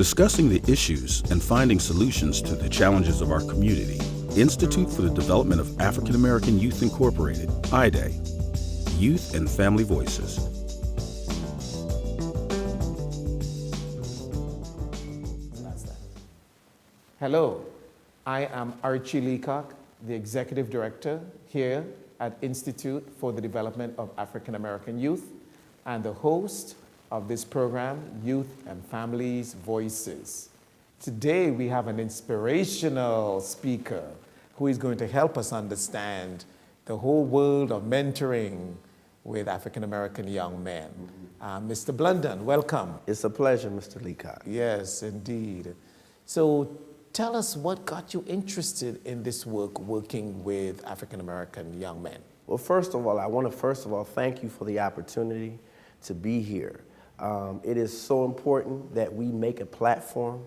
Discussing the issues and finding solutions to the challenges of our community. Institute for the Development of African American Youth Incorporated, IDA. Youth and Family Voices. Hello, I am Archie Leacock, the Executive Director here at Institute for the Development of African American Youth and the host of this program, Youth and Families Voices. Today we have an inspirational speaker who is going to help us understand the whole world of mentoring with African American young men. Mr. Blunden, welcome. It's a pleasure, Mr. Leacock. Yes, indeed. So tell us what got you interested in this work, working with African American young men. Well, first of all, I want to thank you for the opportunity to be here. It is so important that we make a platform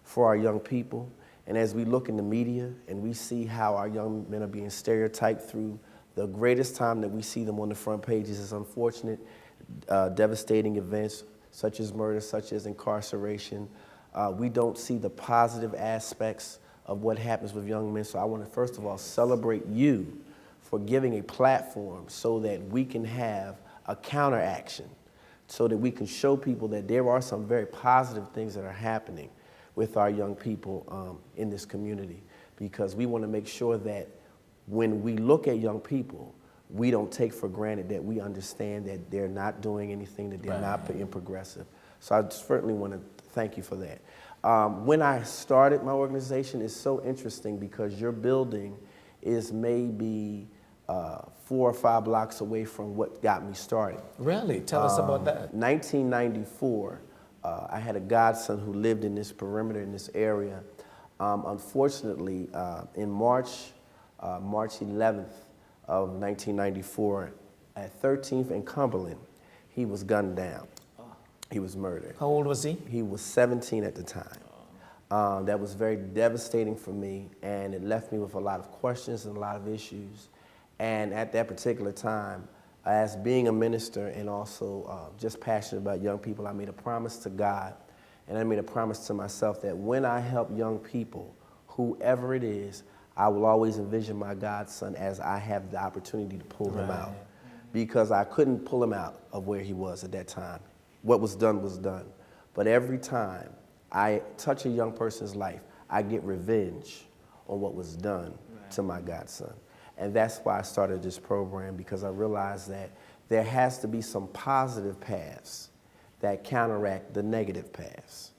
for our young people. And as we look in the media and we see how our young men are being stereotyped through the greatest time that we see them on the front pages is unfortunate, devastating events such as murder, such as incarceration. We don't see the positive aspects of what happens with young men. So I want to first of all celebrate you for giving a platform so that we can have a counteraction, so that we can show people that there are some very positive things that are happening with our young people in this community, because we want to make sure that when we look at young people, we don't take for granted that we understand that they're not doing anything, that they're not being progressive. So I certainly want to thank you for that. When I started my organization, it's so interesting because your building is maybe 4 or 5 blocks away from what got me started. Really? Tell us about that. 1994, I had a godson who lived in this perimeter, in this area. Unfortunately, in March 11th of 1994, at 13th and Cumberland, he was gunned down. He was murdered. How old was he? He was 17 at the time. That was very devastating for me, and it left me with a lot of questions and a lot of issues. And at that particular time, as being a minister and also just passionate about young people, I made a promise to God, and I made a promise to myself that when I help young people, whoever it is, I will always envision my godson as I have the opportunity to pull him out, because I couldn't pull him out of where he was at that time. What was done was done. But every time I touch a young person's life, I get revenge on what was done to my godson. And that's why I started this program, because I realized that there has to be some positive paths that counteract the negative paths.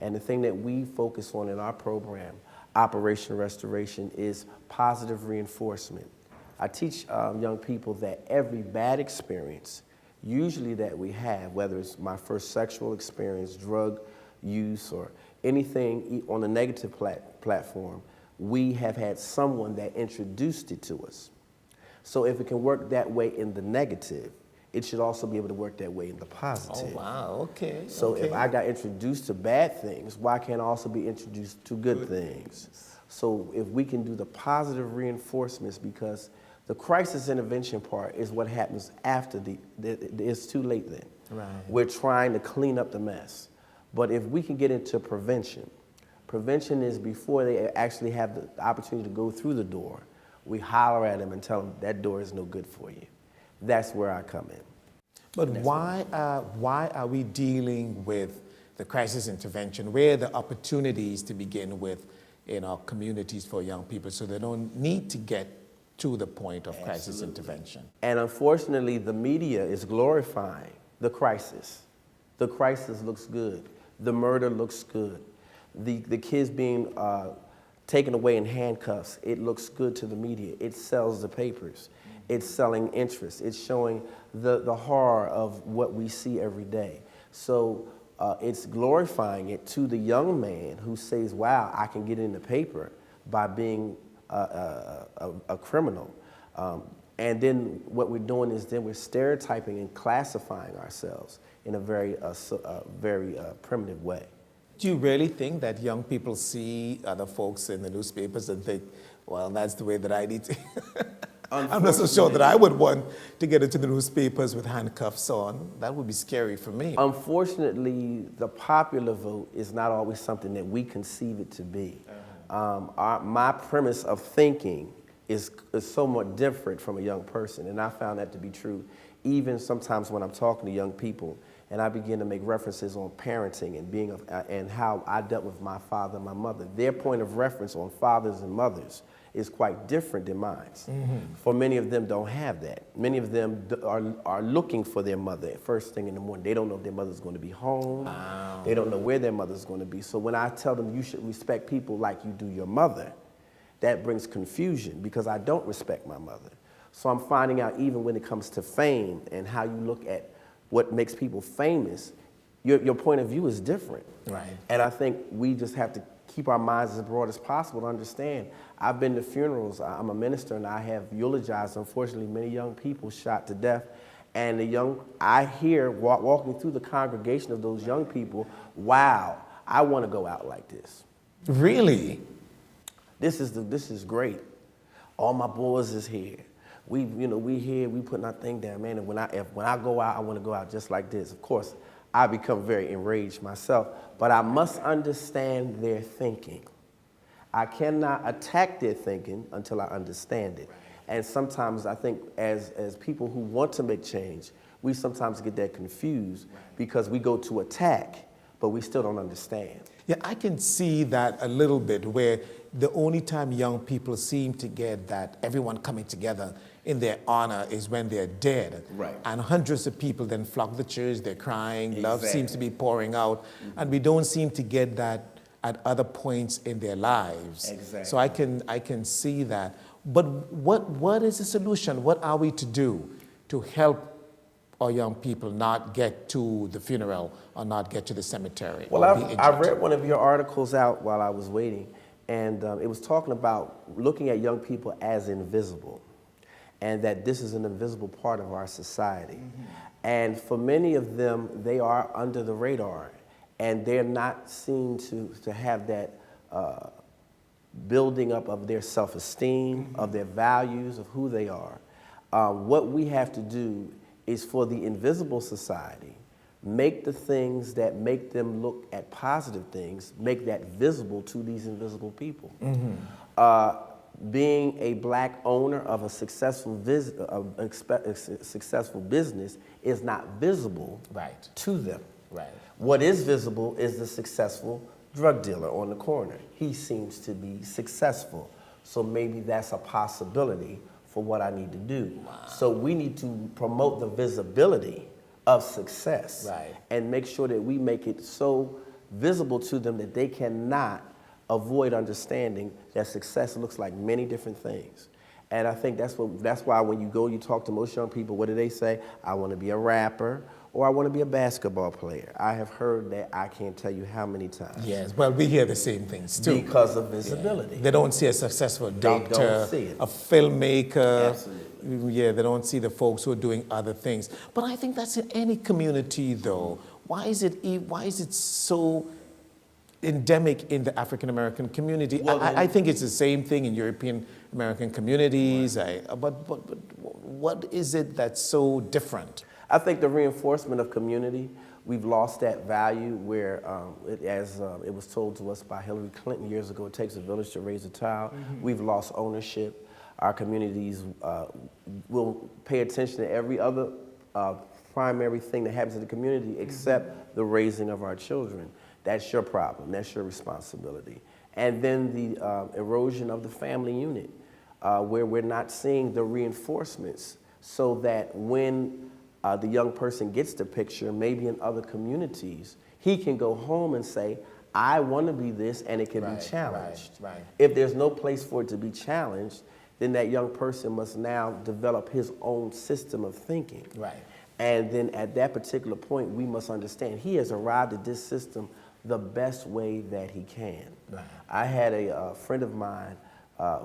And the thing that we focus on in our program, Operation Restoration, is positive reinforcement. I teach young people that every bad experience, usually that we have, whether it's my first sexual experience, drug use, or anything on a negative platform, we have had someone that introduced it to us. So if it can work that way in the negative, it should also be able to work that way in the positive. Oh, wow, okay. So if I got introduced to bad things, why can't I also be introduced to good things? So if we can do the positive reinforcements, because the crisis intervention part is what happens after it's too late then. Right. We're trying to clean up the mess. But if we can get into prevention, prevention is before they actually have the opportunity to go through the door, we holler at them and tell them that door is no good for you. That's where I come in. But why are we dealing with the crisis intervention? Where are the opportunities to begin with in our communities for young people so they don't need to get to the point of crisis intervention? And unfortunately, the media is glorifying the crisis. The crisis looks good. The murder looks good. The kids being taken away in handcuffs, it looks good to the media. It sells the papers. It's selling interest. It's showing the horror of what we see every day. So it's glorifying it to the young man who says, wow, I can get in the paper by being a criminal. And then what we're doing is then we're stereotyping and classifying ourselves in a very primitive way. Do you really think that young people see other folks in the newspapers and think, well, that's the way that I need to? I'm not so sure that I would want to get into the newspapers with handcuffs on. That would be scary for me. Unfortunately, the popular vote is not always something that we conceive it to be. My premise of thinking is somewhat different from a young person, and I found that to be true even sometimes when I'm talking to young people and I begin to make references on parenting and how I dealt with my father and my mother. Their point of reference on fathers and mothers is quite different than mine. For many of them don't have that. Many of them are looking for their mother first thing in the morning. They don't know if their mother's going to be home. Wow. They don't know where their mother's going to be. So when I tell them you should respect people like you do your mother, that brings confusion because I don't respect my mother. So I'm finding out even when it comes to fame and how you look at what makes people famous, your point of view is different. Right. And I think we just have to keep our minds as broad as possible to understand. I've been to funerals, I'm a minister, and I have eulogized, unfortunately, many young people shot to death. And I hear walking through the congregation of those young people, wow, I want to go out like this. Really? This is great. All my boys is here. We here, we putting our thing down, man. And when I go out, I want to go out just like this. Of course, I become very enraged myself, but I must understand their thinking. I cannot attack their thinking until I understand it. And sometimes I think as people who want to make change, we sometimes get that confused because we go to attack, but we still don't understand. Yeah, I can see that a little bit where the only time young people seem to get that everyone coming together in their honor is when they're dead. Right. And hundreds of people then flock the church, they're crying, love seems to be pouring out, and we don't seem to get that at other points in their lives. Exactly. So I can see that. But what is the solution? What are we to do to help our young people not get to the funeral or not get to the cemetery? Well, I read one of your articles out while I was waiting, and it was talking about looking at young people as invisible, and that this is an invisible part of our society. And for many of them, they are under the radar, and they're not seen to have that building up of their self-esteem, of their values, of who they are. What we have to do is for the invisible society, make the things that make them look at positive things, make that visible to these invisible people. Being a black owner of a successful business is not visible to them. Right. What is visible is the successful drug dealer on the corner. He seems to be successful. So maybe that's a possibility for what I need to do. Wow. So we need to promote the visibility of success and make sure that we make it so visible to them that they cannot avoid understanding that success looks like many different things. And I think that's why when you talk to most young people, what do they say? I want to be a rapper, or I want to be a basketball player. I have heard that I can't tell you how many times. Yes, well, we hear the same things too. Because of visibility. Yeah. They don't see a successful doctor, they don't see it. A filmmaker. Absolutely. Yeah, they don't see the folks who are doing other things. But I think that's in any community though. Why is it so endemic in the African American community? Well, I think it's the same thing in European American communities. But what is it that's so different? I think the reinforcement of community, we've lost that value where, it was told to us by Hillary Clinton years ago, it takes a village to raise a child. We've lost ownership. Our communities will pay attention to every other primary thing that happens in the community except the raising of our children. That's your problem. That's your responsibility. And then the erosion of the family unit, where we're not seeing the reinforcements so that when the young person gets the picture, maybe in other communities, he can go home and say, I want to be this, and it can be challenged. If there's no place for it to be challenged, then that young person must now develop his own system of thinking. And then at that particular point, we must understand he has arrived at this system the best way that he can. I had a friend of mine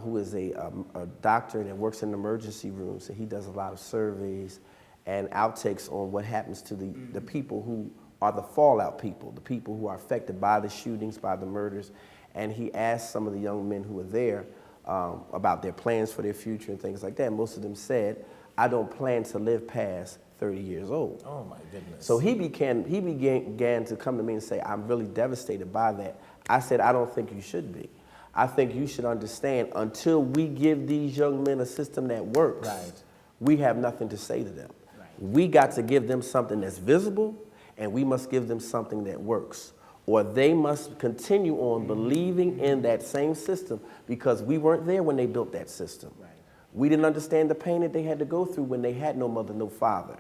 who is a doctor that works in emergency rooms, and he does a lot of surveys and outtakes on what happens to the people who are the fallout people, the people who are affected by the shootings, by the murders. And he asked some of the young men who were there, about their plans for their future and things like that. Most of them said, I don't plan to live past 30 years old. Oh my goodness. So he began to come to me and say, I'm really devastated by that. I said, I don't think you should be. I think you should understand, until we give these young men a system that works, Right. we have nothing to say to them. Right. We got to give them something that's visible, and we must give them something that works. Or they must continue on believing in that same system, because we weren't there when they built that system. Right. We didn't understand the pain that they had to go through when they had no mother, no father.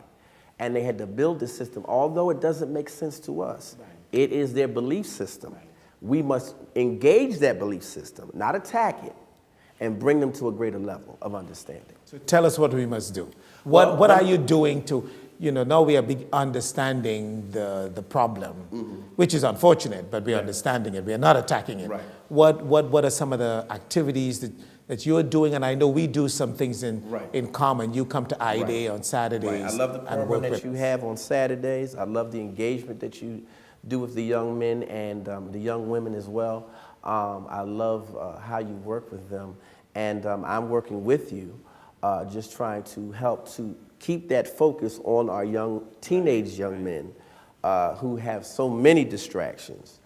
And they had to build this system, although it doesn't make sense to us. Right. It is their belief system. Right. We must engage that belief system, not attack it, and bring them to a greater level of understanding. So tell us what we must do. Well, What are you doing to, now we are understanding the problem, which is unfortunate, but we are understanding it. We are not attacking it. Right. What are some of the activities that you're doing? And I know we do some things in common. You come to I-Day on Saturdays. Right. I love the program that you have on Saturdays. I love the engagement that you do with the young men and the young women as well. I love how you work with them. And I'm working with you, just trying to help to keep that focus on our teenage young men who have so many distractions.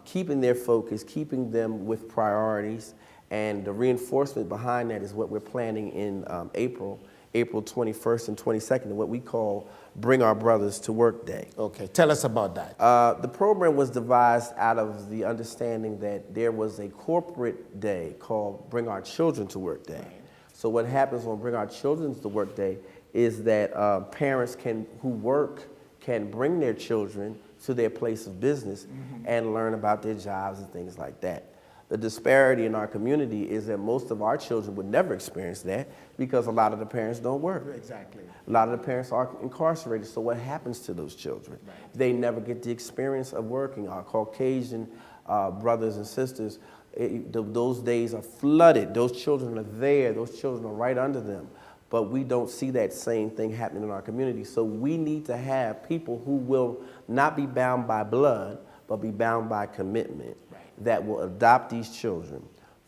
Keeping their focus, keeping them with priorities, and the reinforcement behind that is what we're planning in April 21st and 22nd, and what we call Bring Our Brothers to Work Day. Okay, tell us about that. The program was devised out of the understanding that there was a corporate day called Bring Our Children to Work Day. So what happens on Bring Our Children to Work Day is that parents who work can bring their children to their place of business and learn about their jobs and things like that. The disparity in our community is that most of our children would never experience that, because a lot of the parents don't work. Exactly. A lot of the parents are incarcerated, so what happens to those children? Right. They never get the experience of working. Our Caucasian brothers and sisters, those days are flooded. Those children are there. Those children are right under them. But we don't see that same thing happening in our community. So we need to have people who will not be bound by blood, but be bound by commitment, that will adopt these children.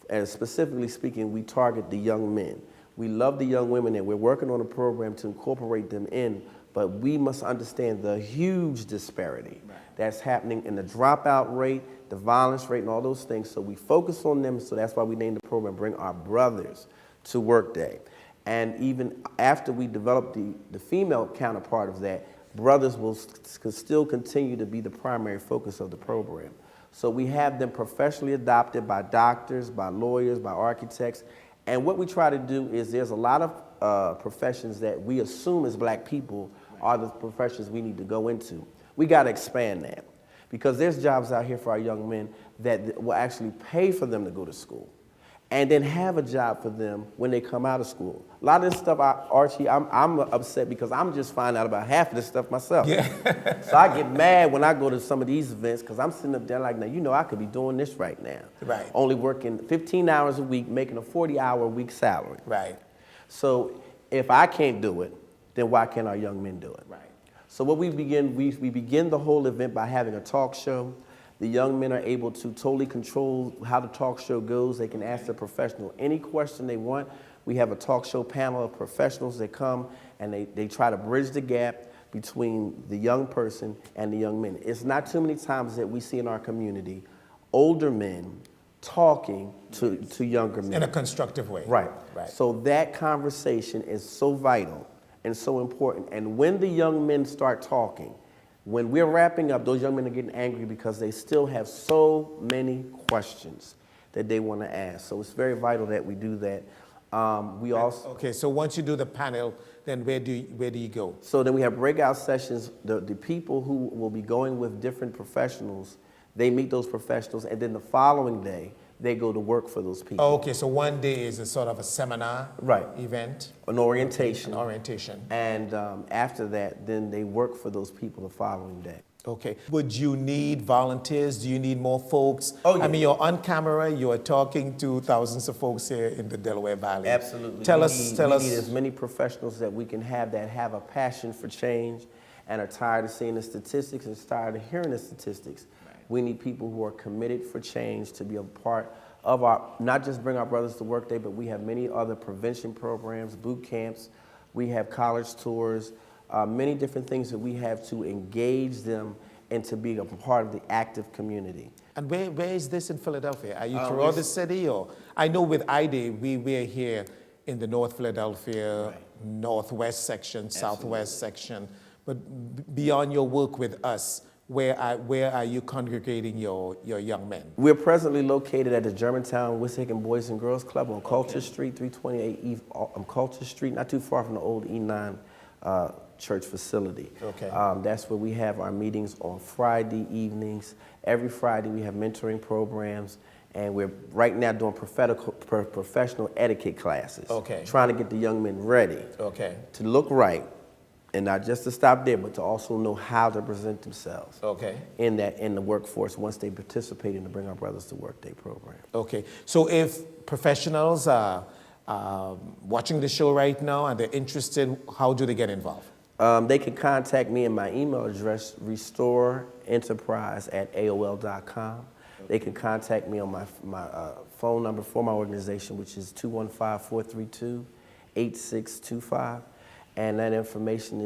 And specifically speaking, we target the young men. We love the young women, and we're working on a program to incorporate them in, but we must understand the huge disparity that's happening in the dropout rate, the violence rate, and all those things. So we focus on them, so that's why we named the program Bring Our Brothers to Work Day. And even after we develop the female counterpart of that, brothers will still continue to be the primary focus of the program. So we have them professionally adopted by doctors, by lawyers, by architects. And what we try to do is, there's a lot of professions that we assume as black people are the professions we need to go into. We got to expand that, because there's jobs out here for our young men that will actually pay for them to go to school and then have a job for them when they come out of school. A lot of this stuff, Archie, I'm upset because I'm just finding out about half of this stuff myself. Yeah. So I get mad when I go to some of these events, because I'm sitting up there like, now, I could be doing this right now. Right. Only working 15 hours a week, making a 40-hour-a-week salary. Right. So if I can't do it, then why can't our young men do it? Right. So what we begin the whole event by having a talk show. The young men are able to totally control how the talk show goes. They can ask the professional any question they want. We have a talk show panel of professionals that come, and they try to bridge the gap between the young person and the young men. It's not too many times that we see in our community older men talking to younger men. In a constructive way. Right. Right. So that conversation is so vital and so important. And when the young men start talking, when we're wrapping up, those young men are getting angry because they still have so many questions that they want to ask. So it's very vital that we do that. We also Okay, so once you do the panel, then where do you go? So then we have breakout sessions. The people who will be going with different professionals, they meet those professionals, and then the following day, they go to work for those people. Oh, okay, so one day is a sort of a seminar event. An orientation. An orientation. And after that, then they work for those people the following day. Okay. Would you need volunteers? Do you need more folks? Oh, yeah. I mean, you're on camera, you're talking to thousands of folks here in the Delaware Valley. Absolutely. Tell we us. need as many professionals that we can have that have a passion for change and are tired of seeing the statistics and tired of hearing the statistics. We need people who are committed for change to be a part of our, not just Bring Our Brothers to Work Day, but we have many other prevention programs, boot camps, we have college tours, many different things that we have to engage them and to be a part of the active community. And where is this in Philadelphia? Are you throughout the city? Or I know with IDAY, we're here in the North Philadelphia, Northwest section, Southwest section. But beyond your work with us, where are you congregating your young men? We're presently located at the Germantown Wissahickon Boys and Girls Club on Culture Street, 328 Culture Street, not too far from the old E9 church facility. Okay. That's where we have our meetings on Friday evenings. Every Friday we have mentoring programs, and we're right now doing professional etiquette classes. Okay. Trying to get the young men ready to look right, and not just to stop there, but to also know how to present themselves in the workforce once they participate in the Bring Our Brothers to Work Day program. Okay. So if professionals are watching the show right now and they're interested, how do they get involved? They can contact me in my email address, restoreenterprise@aol.com. They can contact me on my phone number for my organization, which is 215-432-8625. And that information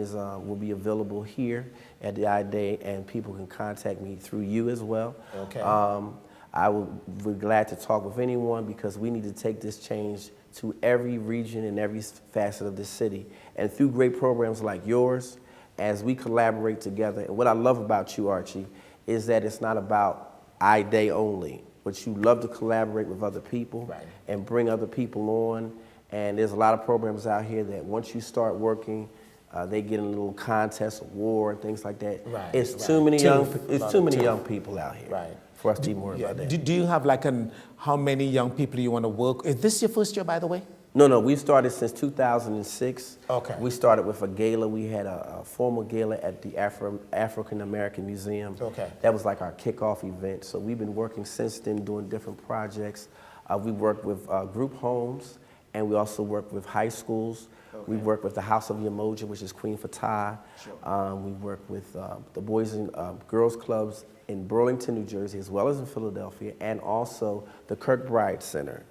will be available here at the IDAY, and people can contact me through you as well. Okay. I would be glad to talk with anyone, because we need to take this change to every region and every facet of the city. And through great programs like yours, as we collaborate together, and what I love about you, Archie, is that it's not about IDAY only, but you love to collaborate with other people and bring other people on. And there's a lot of programs out here that once you start working, they get in a little contest, award, and things like that. It's too many young people out here for us to be more about that. Do you have how many young people you want to work? Is this your first year, by the way? No, we started since 2006. Okay. We started with a gala. We had a formal gala at the African American Museum. Okay. That was like our kickoff event. So we've been working since then, doing different projects. We work with group homes, and we also work with high schools. We work with the House of Yamoja, which is Queen Fatah. We work with the Boys and Girls Clubs in Burlington, New Jersey, as well as in Philadelphia, and also the Kirkbride Center.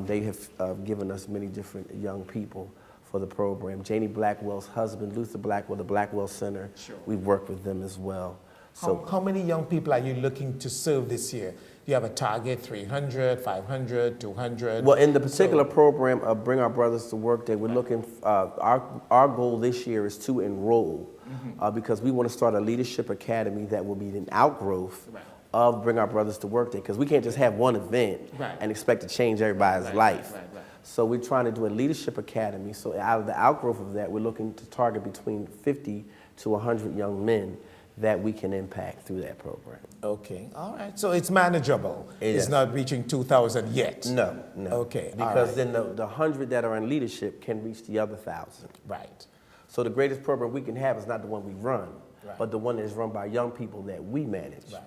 They have given us many different young people for the program. Janie Blackwell's husband, Luther Blackwell, the Blackwell Center, we've worked with them as well. So, how many young people are you looking to serve this year? Do you have a target, 300, 500, 200? Well, in the particular program of Bring Our Brothers to Work Day, we're looking, our goal this year is to enroll, because we want to start a leadership academy that will be an outgrowth of Bring Our Brothers to Work Day, because we can't just have one event and expect to change everybody's life. So we're trying to do a leadership academy. So out of the outgrowth of that, we're looking to target between 50 to 100 young men that we can impact through that program. Okay, all right. So it's manageable. It's not reaching 2,000 yet. No. Okay, because then the 100 that are in leadership can reach the other 1,000. Right. So the greatest program we can have is not the one we run, but the one that is run by young people that we manage. Right.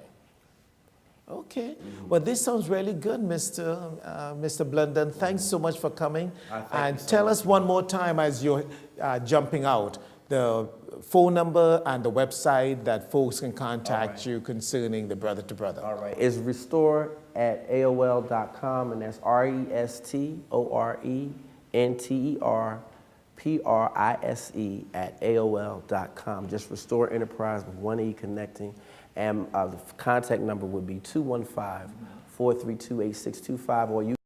Okay. Well, this sounds really good, Mr. Blunden. Thanks so much for coming. And tell us one more time as you're jumping out, the phone number and the website that folks can contact you concerning the Brother to Brother. All right. It's restore@aol.com, and that's RESTORENTERPRISE@AOL.com. Just Restore Enterprise with one E connecting. And the contact number would be 215-432-8625, or you